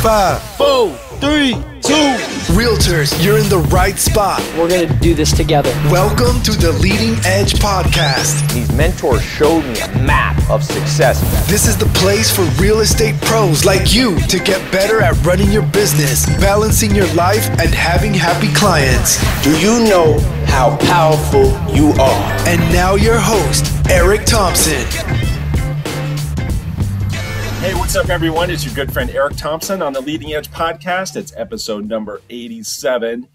5, 4, 3, 2. Realtors, you're in the right spot. We're going to do this together. Welcome to the Leading Edge Podcast. These mentors showed me a map of success. This is the place for real estate pros like you to get better at running your business, balancing your life, and having happy clients. Do you know how powerful you are? And now your host, Eric Thompson. Hey, what's up, everyone? It's your good friend Eric Thompson on the Leading Edge Podcast. It's episode number 87.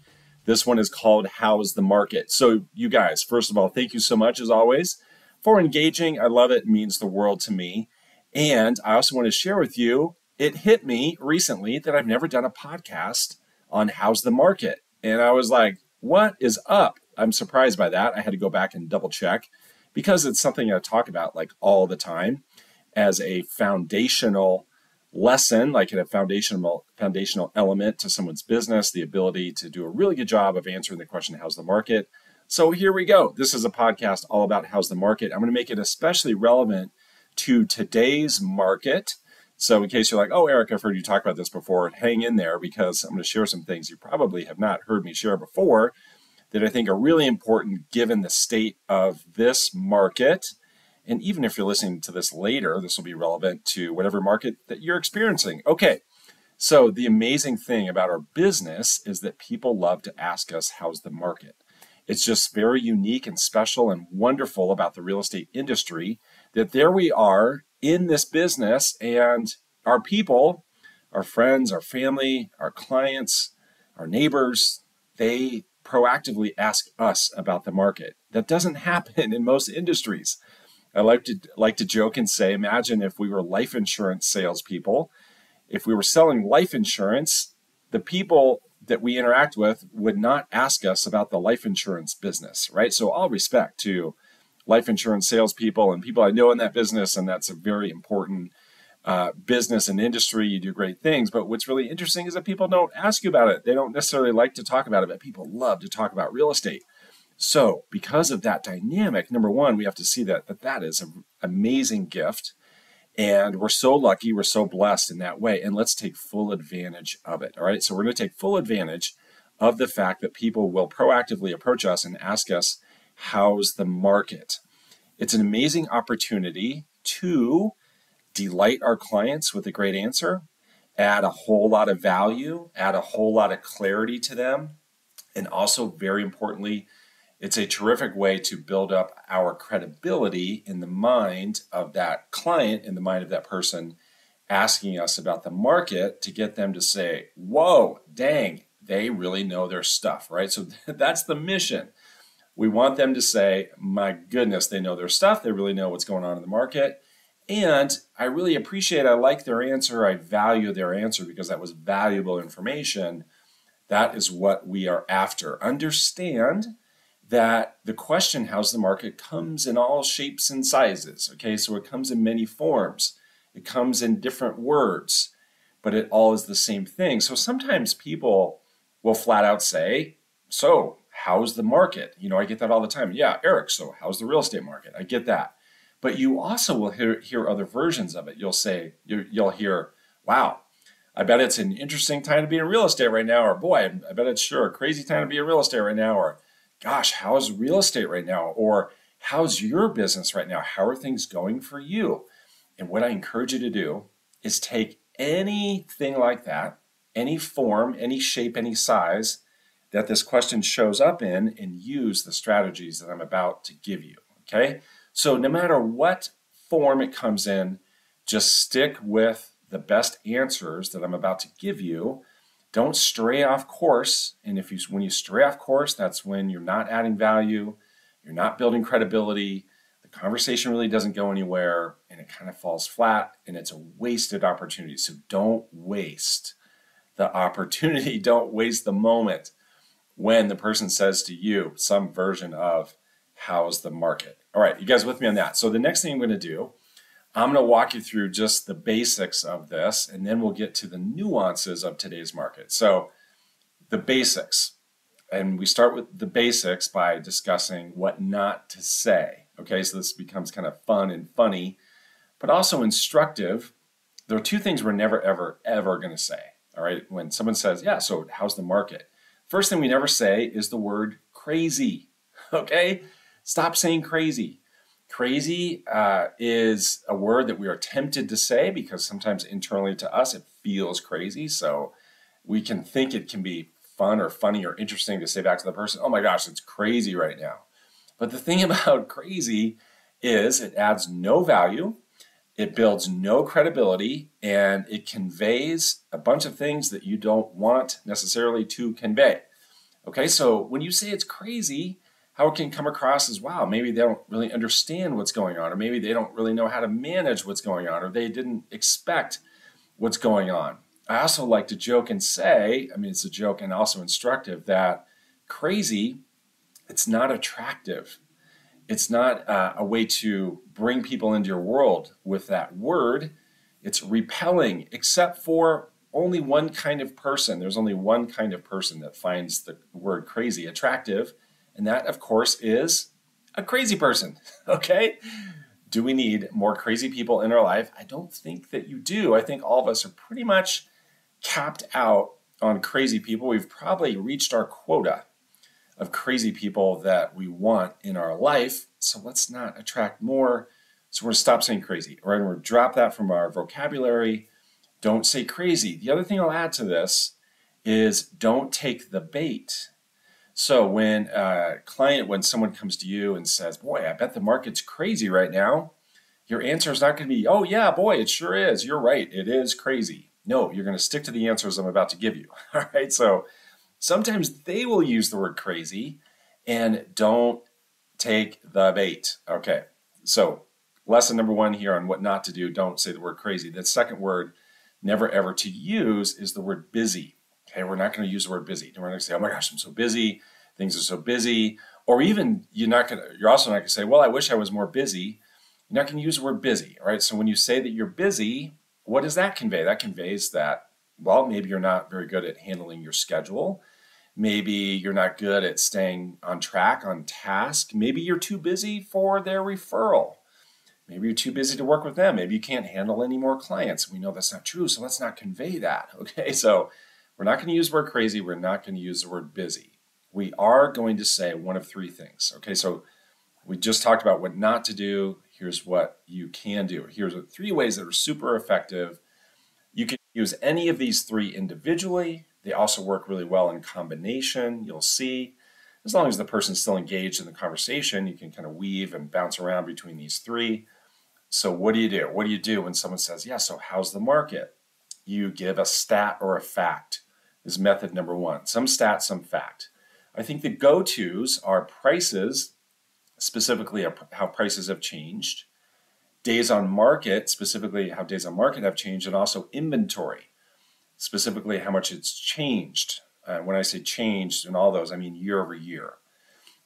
This one is called How's the Market? So you guys, first of all, thank you so much, as always, for engaging. I love it. It means the world to me. And I also want to share with you, it hit me recently that I've never done a podcast on how's the market. And I was like, what is up? I'm surprised by that. I had to go back and double check because it's something I talk about like all the time as a foundational lesson, like a foundational element to someone's business, the ability to do a really good job of answering the question, how's the market? So here we go. This is a podcast all about how's the market. I'm going to make it especially relevant to today's market. So in case you're like, oh, Eric, I've heard you talk about this before, hang in there because I'm going to share some things you probably have not heard me share before that I think are really important given the state of this market. And even if you're listening to this later, this will be relevant to whatever market that you're experiencing. Okay, so the amazing thing about our business is that people love to ask us, how's the market? It's just very unique and special and wonderful about the real estate industry that there we are in this business and our people, our friends, our family, our clients, our neighbors, they proactively ask us about the market. That doesn't happen in most industries. I like to joke and say, imagine if we were life insurance salespeople. If we were selling life insurance, the people that we interact with would not ask us about the life insurance business, right? So all respect to life insurance salespeople and people I know in that business, and that's a very important business and industry. You do great things, but what's really interesting is that people don't ask you about it. They don't necessarily like to talk about it, but people love to talk about real estate. So because of that dynamic, number one, we have to see that is an amazing gift. And we're so lucky, we're so blessed in that way. And let's take full advantage of it. All right. So we're going to take full advantage of the fact that people will proactively approach us and ask us, how's the market? It's an amazing opportunity to delight our clients with a great answer, add a whole lot of value, add a whole lot of clarity to them. And also, very importantly, it's a terrific way to build up our credibility in the mind of that client, in the mind of that person asking us about the market to get them to say, whoa, dang, they really know their stuff, right? So that's the mission. We want them to say, my goodness, they know their stuff. They really know what's going on in the market. And I really appreciate, I like their answer. I value their answer because that was valuable information. That is what we are after. Understand that the question, how's the market, comes in all shapes and sizes, okay? So it comes in many forms. It comes in different words, but it all is the same thing. So sometimes people will flat out say, so how's the market? You know, I get that all the time. Yeah, Eric, so how's the real estate market? I get that. But you also will hear other versions of it. You'll hear, wow, I bet it's an interesting time to be in real estate right now, or boy, I bet it's sure a crazy time to be in real estate right now, or gosh, how's real estate right now? Or how's your business right now? How are things going for you? And what I encourage you to do is take anything like that, any form, any shape, any size that this question shows up in, and use the strategies that I'm about to give you, okay? So no matter what form it comes in, just stick with the best answers that I'm about to give you. Don't stray off course. And when you stray off course, that's when you're not adding value, you're not building credibility, the conversation really doesn't go anywhere, and it kind of falls flat, and it's a wasted opportunity. So don't waste the opportunity, don't waste the moment when the person says to you some version of, how's the market? All right, you guys with me on that? So the next thing I'm going to do, I'm going to walk you through just the basics of this, and then we'll get to the nuances of today's market. So the basics, and we start with the basics by discussing what not to say. Okay, so this becomes kind of fun and funny, but also instructive. There are two things we're never, ever, ever going to say. All right. When someone says, yeah, so how's the market? First thing we never say is the word crazy. Okay. Stop saying crazy. Crazy is a word that we are tempted to say because sometimes internally to us it feels crazy. So we can think it can be fun or funny or interesting to say back to the person, oh my gosh, it's crazy right now. But the thing about crazy is it adds no value, it builds no credibility, and it conveys a bunch of things that you don't want necessarily to convey. Okay, so when you say it's crazy, how it can come across as, wow, maybe they don't really understand what's going on, or maybe they don't really know how to manage what's going on, or they didn't expect what's going on. I also like to joke and say, I mean, it's a joke and also instructive, that crazy, it's not attractive. It's not a way to bring people into your world with that word. It's repelling, except for only one kind of person. There's only one kind of person that finds the word crazy attractive, and that, of course, is a crazy person, okay? Do we need more crazy people in our life? I don't think that you do. I think all of us are pretty much capped out on crazy people. We've probably reached our quota of crazy people that we want in our life. So let's not attract more. So we're going to stop saying crazy, right? We're going to drop that from our vocabulary. Don't say crazy. The other thing I'll add to this is don't take the bait. So when when someone comes to you and says, boy, I bet the market's crazy right now, your answer is not going to be, oh yeah, boy, it sure is. You're right. It is crazy. No, you're going to stick to the answers I'm about to give you. All right. So sometimes they will use the word crazy, and don't take the bait. Okay. So lesson number one here on what not to do, don't say the word crazy. The second word never ever to use is the word busy. Okay, we're not going to use the word busy. We're not going to say, oh my gosh, I'm so busy. Things are so busy. Or even you're also not going to say, well, I wish I was more busy. You're not going to use the word busy, right? So when you say that you're busy, what does that convey? That conveys that, well, maybe you're not very good at handling your schedule. Maybe you're not good at staying on track, on task. Maybe you're too busy for their referral. Maybe you're too busy to work with them. Maybe you can't handle any more clients. We know that's not true, so let's not convey that, okay? So we're not going to use the word crazy. We're not going to use the word busy. We are going to say one of three things. Okay, so we just talked about what not to do. Here's what you can do. Here's three ways that are super effective. You can use any of these three individually. They also work really well in combination. You'll see, as long as the person's still engaged in the conversation, you can kind of weave and bounce around between these three. So what do you do? What do you do when someone says, yeah, so how's the market? You give a stat or a fact. Is method number one. Some stat, some fact. I think the go-tos are prices, specifically how prices have changed, days on market, specifically how days on market have changed, and also inventory, specifically how much it's changed. When I say changed in all those, I mean year over year.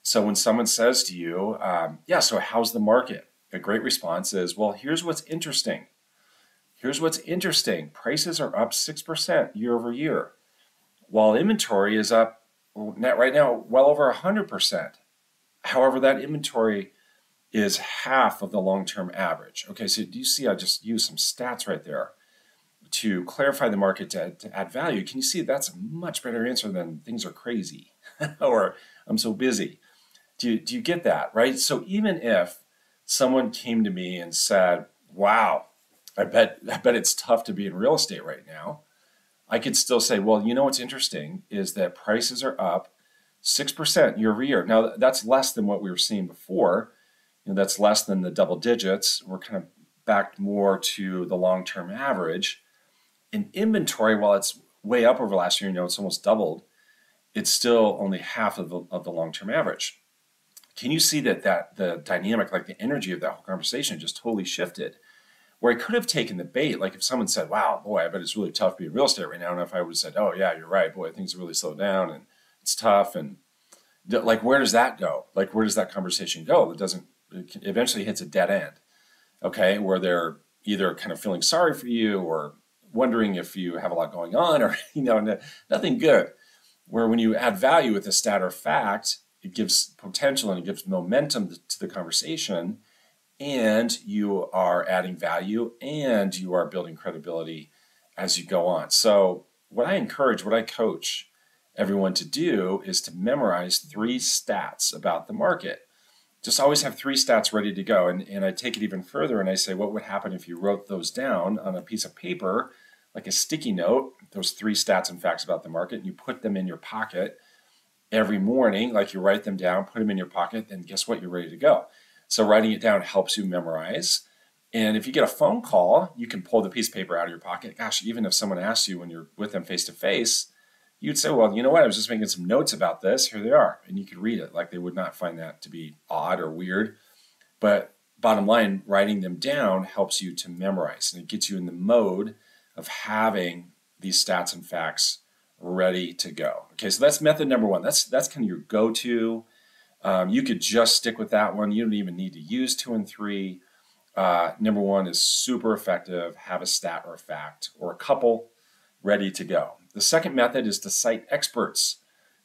So when someone says to you, yeah, so how's the market? A great response is, well, here's what's interesting. Here's what's interesting. Prices are up 6% year over year, while inventory is up right now well over 100%. However, that inventory is half of the long-term average. Okay, so do you see I just used some stats right there to clarify the market to add value? Can you see that's a much better answer than things are crazy or I'm so busy? Do you get that, right? So even if someone came to me and said, wow, I bet it's tough to be in real estate right now, I could still say, well, you know what's interesting is that prices are up 6% year over year. Now, that's less than what we were seeing before. That's less than the double digits. We're kind of back more to the long-term average. In inventory, while it's way up over last year, it's almost doubled, it's still only half of the long-term average. Can you see that the dynamic, like the energy of that whole conversation just totally shifted? Where I could have taken the bait, like if someone said, wow, boy, I bet it's really tough to be in real estate right now. And if I would have said, oh yeah, you're right, boy, things have really slowed down and it's tough. And like, where does that go? Like, where does that conversation go? It eventually hits a dead end, okay? Where they're either kind of feeling sorry for you or wondering if you have a lot going on or, nothing good. Where when you add value with a stat or fact, it gives potential and it gives momentum to the conversation, and you are adding value and you are building credibility as you go on. So what I encourage, what I coach everyone to do is to memorize 3 stats about the market. Just always have 3 stats ready to go. And I take it even further and I say, what would happen if you wrote those down on a piece of paper, like a sticky note, those 3 stats and facts about the market, and you put them in your pocket every morning, like you write them down, put them in your pocket, then guess what? You're ready to go. So writing it down helps you memorize. And if you get a phone call, you can pull the piece of paper out of your pocket. Gosh, even if someone asks you when you're with them face to face, you'd say, well, you know what? I was just making some notes about this. Here they are. And you could read it. Like they would not find that to be odd or weird. But bottom line, writing them down helps you to memorize. And it gets you in the mode of having these stats and facts ready to go. Okay, so that's method number 1. That's kind of your go-to. You could just stick with that one. You don't even need to use 2 and 3. Number 1 is super effective. Have a stat or a fact or a couple ready to go. The second method is to cite experts.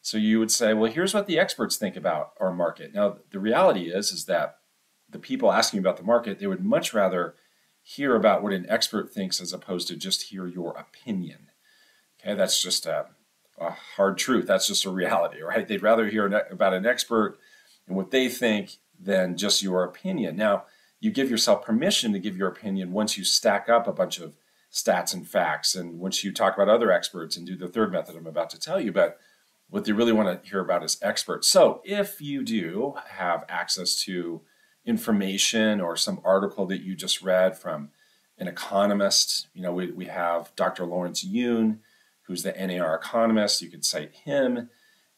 So you would say, well, here's what the experts think about our market. Now, the reality is that the people asking about the market, they would much rather hear about what an expert thinks as opposed to just hear your opinion. Okay, that's just a hard truth. That's just a reality, right? They'd rather hear about an expert and what they think than just your opinion. Now, you give yourself permission to give your opinion once you stack up a bunch of stats and facts, and once you talk about other experts and do the third method I'm about to tell you. But what they really want to hear about is experts. So if you do have access to information or some article that you just read from an economist, we have Dr. Lawrence Yun, who's the NAR economist. You could cite him.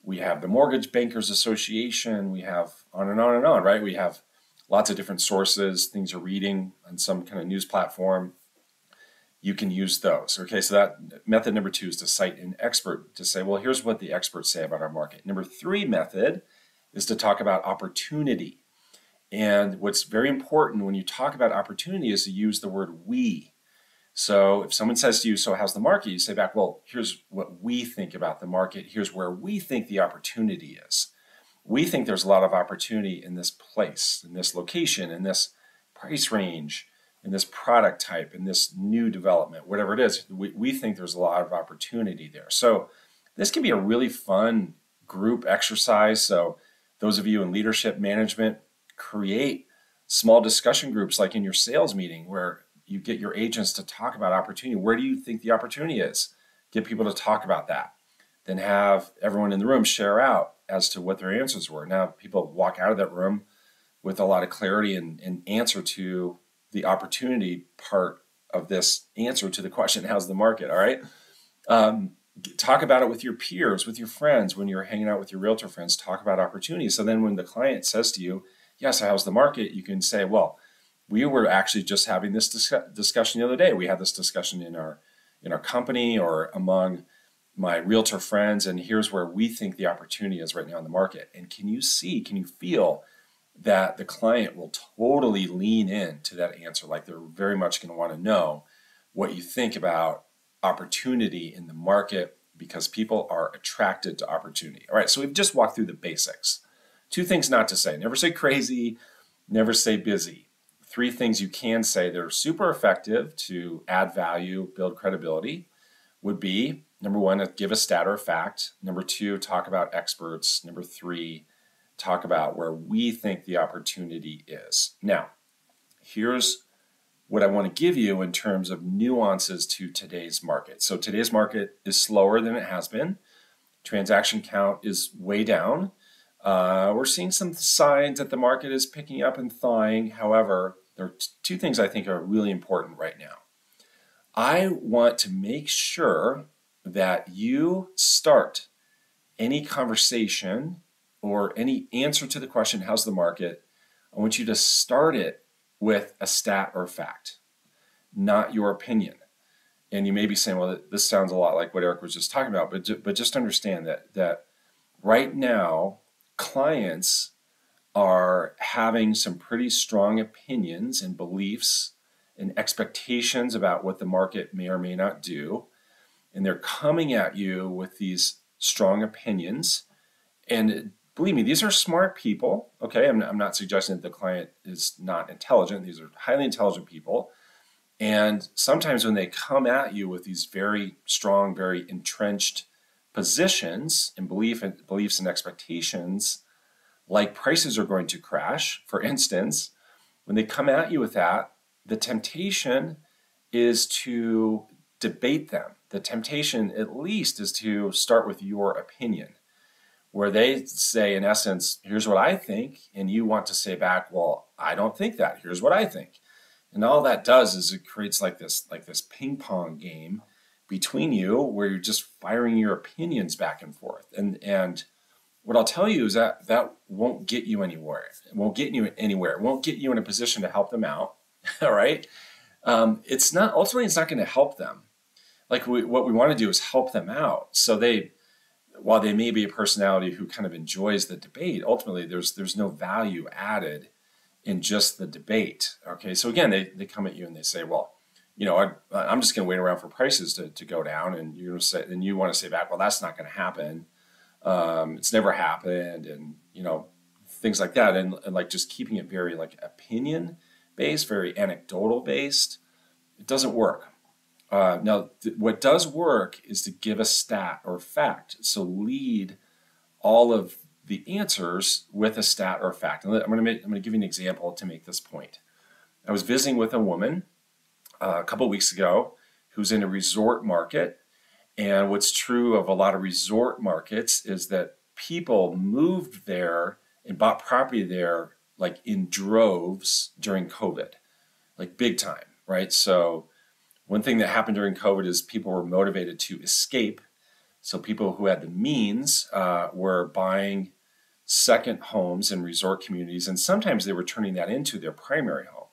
We have the Mortgage Bankers Association. We have on and on and on, right? We have lots of different sources, things you're reading on some kind of news platform. You can use those. Okay, so that method number 2 is to cite an expert to say, well, here's what the experts say about our market. Number 3 method is to talk about opportunity. And what's very important when you talk about opportunity is to use the word we. So if someone says to you, so how's the market? You say back, well, here's what we think about the market. Here's where we think the opportunity is. We think there's a lot of opportunity in this place, in this location, in this price range, in this product type, in this new development, whatever it is. We think there's a lot of opportunity there. So this can be a really fun group exercise. So those of you in leadership management, create small discussion groups like in your sales meeting where you get your agents to talk about opportunity. Where do you think the opportunity is? Get people to talk about that. Then have everyone in the room share out as to what their answers were. Now people walk out of that room with a lot of clarity and answer to the opportunity part of this answer to the question, how's the market, all right? Talk about it with your peers, with your friends, when you're hanging out with your realtor friends, talk about opportunities. So then when the client says to you, yes, how's the market? You can say, well, we were actually just having this discussion the other day. We had this discussion in our company or among my realtor friends, and here's where we think the opportunity is right now in the market. And can you feel that the client will totally lean into that answer? Like they're very much going to want to know what you think about opportunity in the market because people are attracted to opportunity. All right, so we've just walked through the basics. 2 things not to say. Never say crazy, never say busy. 3 things you can say that are super effective to add value, build credibility would be, number 1, give a stat or a fact. Number 2, talk about experts. Number 3, talk about where we think the opportunity is. Now, here's what I want to give you in terms of nuances to today's market. So today's market is slower than it has been. Transaction count is way down. We're seeing some signs that the market is picking up and thawing. However, there are 2 things I think are really important right now. I want to make sure that you start any conversation or any answer to the question, how's the market? I want you to start it with a stat or a fact, not your opinion. And you may be saying, well, this sounds a lot like what Eric was just talking about, but just understand that right now, clients are having some pretty strong opinions and beliefs and expectations about what the market may or may not do. And they're coming at you with these strong opinions. And believe me, these are smart people. Okay, I'm not suggesting that the client is not intelligent. These are highly intelligent people. And sometimes when they come at you with these very strong, very entrenched positions and beliefs and expectations, like prices are going to crash, for instance, when they come at you with that, the temptation is to debate them. The temptation, at least, is to start with your opinion, where they say, in essence, here's what I think, and you want to say back, well, I don't think that. Here's what I think. And all that does is it creates like this ping pong game between you, where you're just firing your opinions back and forth. And what I'll tell you is that that won't get you anywhere. It won't get you anywhere. It won't get you in a position to help them out. All right. It's not going to help them. Like what we want to do is help them out. So while they may be a personality who kind of enjoys the debate, ultimately there's no value added in just the debate. Okay. So again, they come at you and they say, well, I'm just going to wait around for prices to go down. And you're going to say, and you want to say back, well, that's not going to happen. It's never happened. And, things like that. And like just keeping it very like opinion based, very anecdotal based, it doesn't work. Now, what does work is to give a stat or fact. So lead all of the answers with a stat or fact. And I'm going to give you an example to make this point. I was visiting with a woman a couple of weeks ago who's in a resort market. And what's true of a lot of resort markets is that people moved there and bought property there like in droves during COVID, like big time, right? So one thing that happened during COVID is people were motivated to escape. So people who had the means were buying second homes in resort communities, and sometimes they were turning that into their primary home,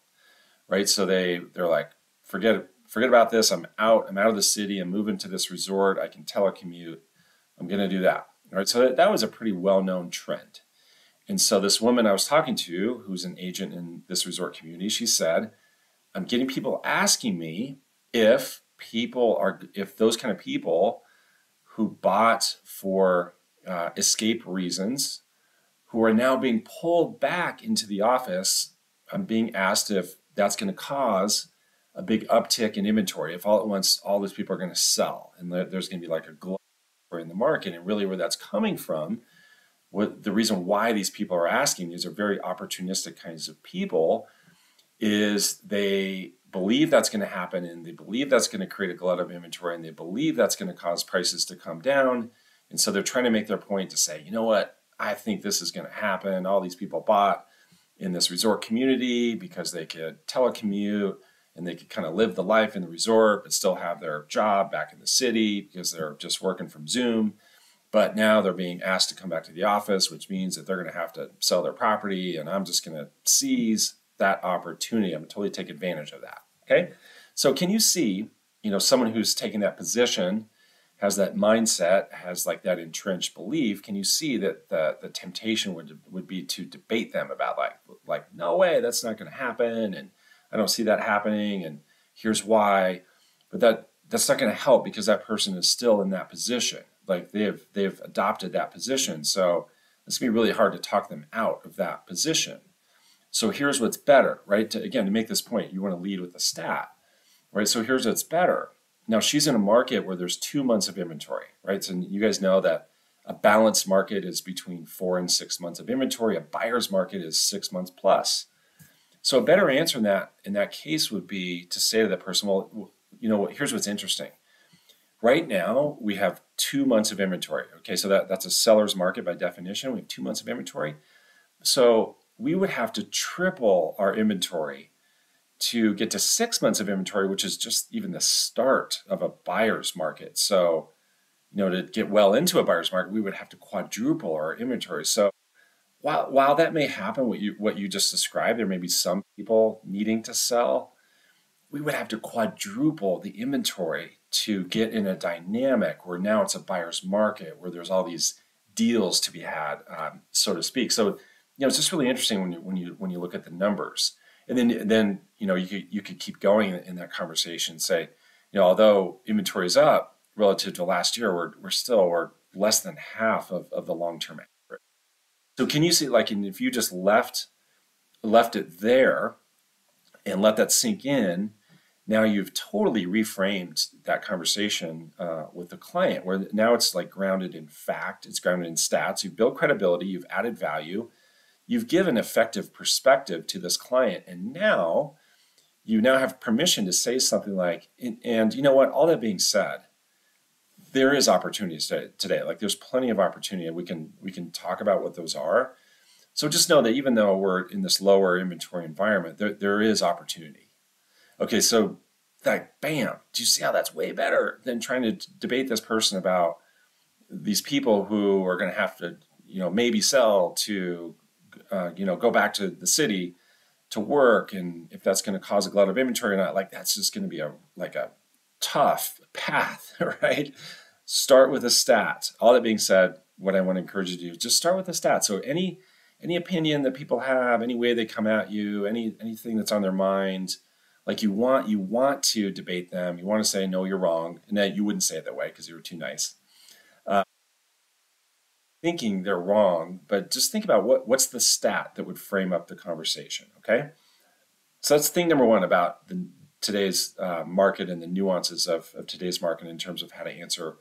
right? So they're like, forget about this. I'm out of the city. I'm moving to this resort. I can telecommute. I'm going to do that. All right. So that was a pretty well-known trend. And so this woman I was talking to, who's an agent in this resort community, she said, I'm getting people asking me if those kind of people who bought for escape reasons, who are now being pulled back into the office, I'm being asked if that's going to cause a big uptick in inventory, if all at once all those people are going to sell, and there's going to be like a glut in the market. And really where that's coming from, what the reason why these people are asking, these are very opportunistic kinds of people, is they believe that's going to happen, and they believe that's going to create a glut of inventory, and they believe that's going to cause prices to come down. And so they're trying to make their point to say, you know what, I think this is going to happen. All these people bought in this resort community because they could telecommute and they could kind of live the life in the resort, but still have their job back in the city because they're just working from Zoom. But now they're being asked to come back to the office, which means that they're going to have to sell their property, and I'm just going to seize that opportunity. I'm going to totally take advantage of that. Okay. So can you see, someone who's taking that position, has that mindset, has like that entrenched belief, can you see that the temptation would be to debate them about like, no way, that's not going to happen. And I don't see that happening. And here's why. But that's not going to help, because that person is still in that position. Like they've adopted that position. So it's going to be really hard to talk them out of that position. So here's what's better, right? To make this point, you want to lead with a stat, right? So here's what's better. Now she's in a market where there's 2 months of inventory, right? So you guys know that a balanced market is between 4 and 6 months of inventory. A buyer's market is 6 months plus. So a better answer in that case would be to say to that person, well, here's what's interesting. Right now, we have 2 months of inventory. Okay, so that's a seller's market by definition. We have 2 months of inventory. So we would have to triple our inventory to get to 6 months of inventory, which is just even the start of a buyer's market. So, to get well into a buyer's market, we would have to quadruple our inventory. So while that may happen, what you just described, there may be some people needing to sell, we would have to quadruple the inventory to get in a dynamic where now it's a buyer's market, where there's all these deals to be had, so to speak. So, it's just really interesting when you look at the numbers, and then you could keep going in that conversation. Say, although inventory is up relative to last year, we're less than half of the long-term average. So can you see, if you just left it there and let that sink in, now you've totally reframed that conversation with the client, where now it's like grounded in fact, it's grounded in stats. You've built credibility, you've added value, you've given effective perspective to this client, and now you now have permission to say something like, and you know what, all that being said, there is opportunities today. Like there's plenty of opportunity, and we can talk about what those are. So just know that even though we're in this lower inventory environment, there is opportunity. Okay, so like, bam, do you see how that's way better than trying to debate this person about these people who are going to have to, maybe sell to, go back to the city to work, and if that's going to cause a glut of inventory or not, like that's just going to be a tough path, right? Start with a stat. All that being said, what I want to encourage you to do is just start with a stat. So any opinion that people have, any way they come at you, anything that's on their mind, like you want to debate them. You want to say, no, you're wrong. And that you wouldn't say it that way because you were too nice. Thinking they're wrong, but just think about what's the stat that would frame up the conversation, okay? So that's thing number one about today's market and the nuances of today's market in terms of how to answer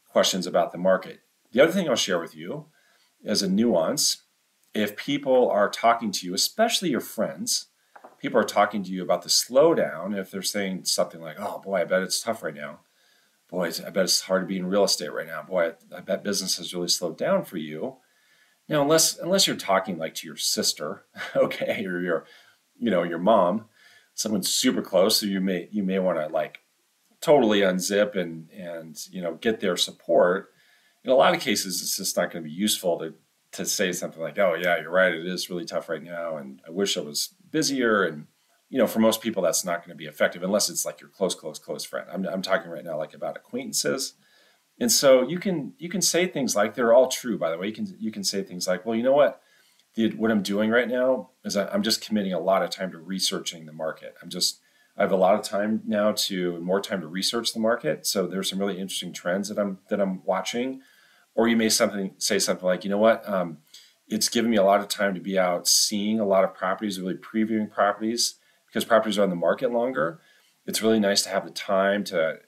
questions about the market. The other thing I'll share with you as a nuance, if people are talking to you, especially your friends, people are talking to you about the slowdown, if they're saying something like, oh boy, I bet it's tough right now. Boy, I bet it's hard to be in real estate right now. Boy, I bet business has really slowed down for you. Now, unless you're talking like to your sister, okay, or your mom, someone super close, so you may want to like totally unzip and get their support. In a lot of cases, it's just not going to be useful to say something like, oh yeah, you're right, it is really tough right now, and I wish I was busier. And for most people, that's not going to be effective unless it's like your close friend. I'm talking right now like about acquaintances. And so you can say things like, they're all true, by the way. You can say things like, well, you know what? What I'm doing right now is I'm just committing a lot of time to researching the market. I have a lot of time now more time to research the market. So there's some really interesting trends that I'm watching. Or you may say something like, you know what? It's given me a lot of time to be out seeing a lot of properties, really previewing properties, because properties are on the market longer. It's really nice to have the time to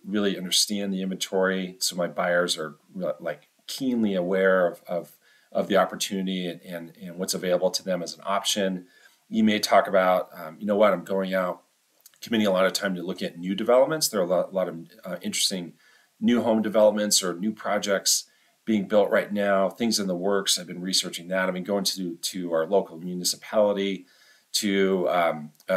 really understand the inventory, so my buyers are like keenly aware of the opportunity and what's available to them as an option. You may talk about, you know what, I'm going out, committing a lot of time to look at new developments. There are a lot of interesting new home developments or new projects being built right now, things in the works. I've been researching that. I've been going to our local municipality to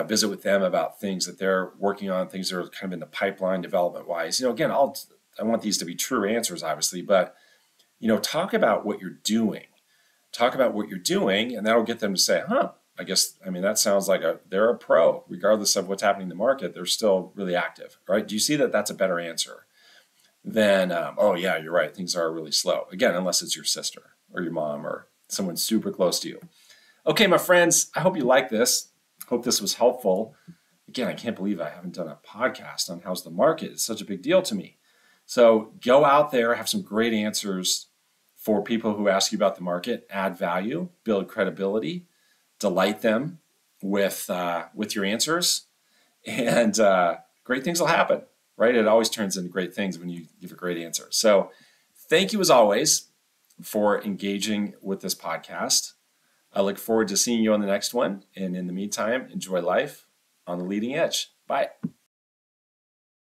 visit with them about things that they're working on, things that are kind of in the pipeline development-wise. Again, I want these to be true answers, obviously, but talk about what you're doing. Talk about what you're doing, and that'll get them to say, that sounds like they're a pro. Regardless of what's happening in the market, they're still really active, right? Do you see that that's a better answer than, oh yeah, you're right, things are really slow? Again, unless it's your sister or your mom or someone super close to you. Okay, my friends, I hope you like this. Hope this was helpful. Again, I can't believe I haven't done a podcast on how's the market. It's such a big deal to me. So go out there, have some great answers for people who ask you about the market, add value, build credibility, delight them with your answers, and great things will happen, right? It always turns into great things when you give a great answer. So thank you as always for engaging with this podcast. I look forward to seeing you on the next one. And in the meantime, enjoy life on the leading edge. Bye.